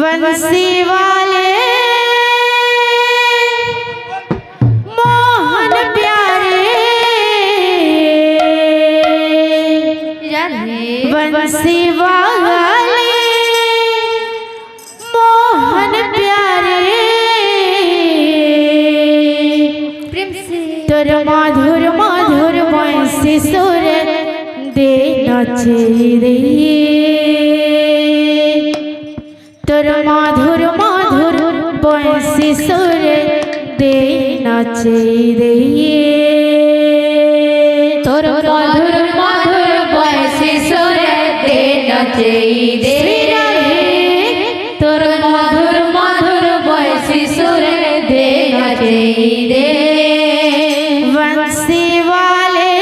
बंसी वाले मोहन प्यारे बंसी वाले मोहन प्यारे तोर मधुर मधुर बंसी सुर दे नाचे रे तोर मधुर मधुर बंसी सुर दे नाचे रे तोर मधुर मधुर बंसी सुर दे नाचे रे तोर मधुर मधुर बंसी सुर दे नाचे रे बंसी वाले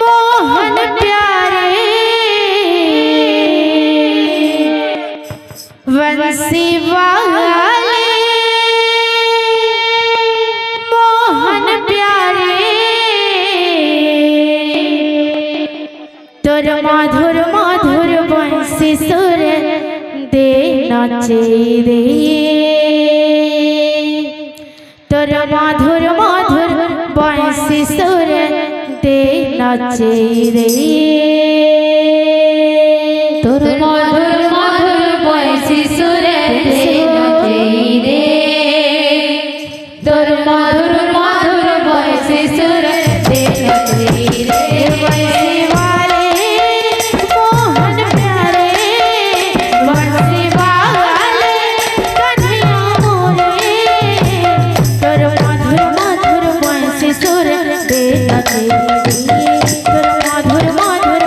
मोहन प्यारे बंसी वाले मोहन प्यारे तोर मधुर मधुर बंसी सुर दे नाचे रे तोर मधुर मधुर बंसी सुर दे नाचे रे तोर मधुर मधुर बंसी सुर दे नाचे रे तोर मधुर मधुर बंसी सुर दे नाचे रे बंसी वाले मोहन प्यारे बंसी वाले कन्हैया मोरे तोर मधुर मधुर बंसी सुर दे नाचे रे तोर मधुर मधुर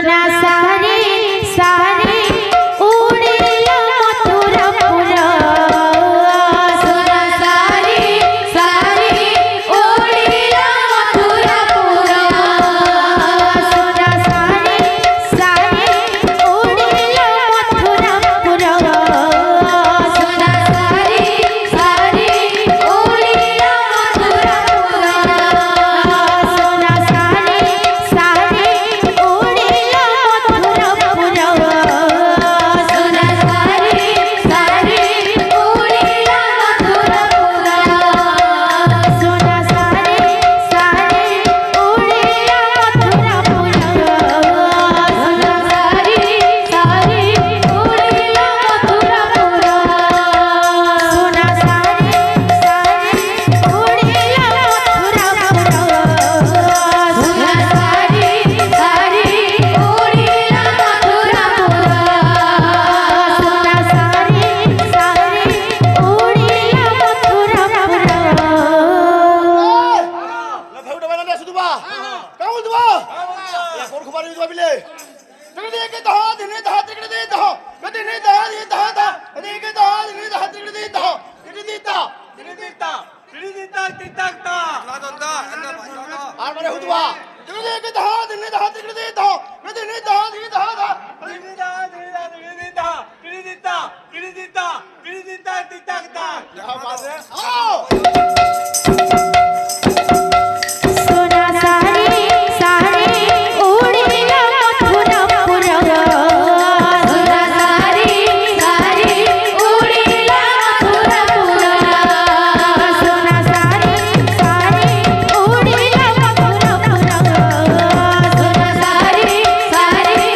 सोना सारी सारी उड़ेला मथुरापुरा सोना सारी सारी उड़ेला मथुरापुरा सोना सारी सारी उड़ेला मथुरापुरा सोना सारी सारी उड़ेला मथुरापुरा सोना सारी सारी उड़ेला मथुरापुरा सोना सारी सारी उड़ेला मथुरापुरा सोना सारी सारी उड़ेला मथुरापुरा सोना सारी सारी उड़ेला मथुरापुरा सोना सारी सारी उड़ेला मथुरापुरा सोना सारी सारी उड़ेला मथुरापुरा सोना सारी सारी उड़ेला मथुरापुरा না থাউটা বানালে শুধু বা কাউ দুবা এ কোন খবর দিবা বিলে তুমি দেখে দাও দিনে দাও টিকড়ে দে দাও কদি নে দাও দি দাও দাও দেখে দাও দিনে দাও টিকড়ে দে দাও টিকড়ে দে দাও আর মানে হুদবা তুমি দেখে দাও দিনে দাও টিকড়ে দে দাও কদি নে দাও দি দাও দাও দিনে দাও দিনে দাও টিকড়ে দে দাও টিকড়ে দে দাও টিকড়ে দে দাও টিকড়ে দে দাও টিক টাক দাও যা বাজে আও सोना सारी सारी उड़ेला मथुरापुरा सोना सारी सारी उड़ेला मथुरापुरा सोना सारी सारी उड़ेला मथुरापुरा सोना सारी सारी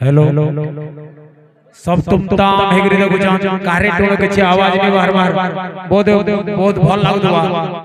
हेलो सब तुम ताम हेगरी देखो जान कारे टोल के आवाज नहीं बार बार बहुत बहुत भल लागदवा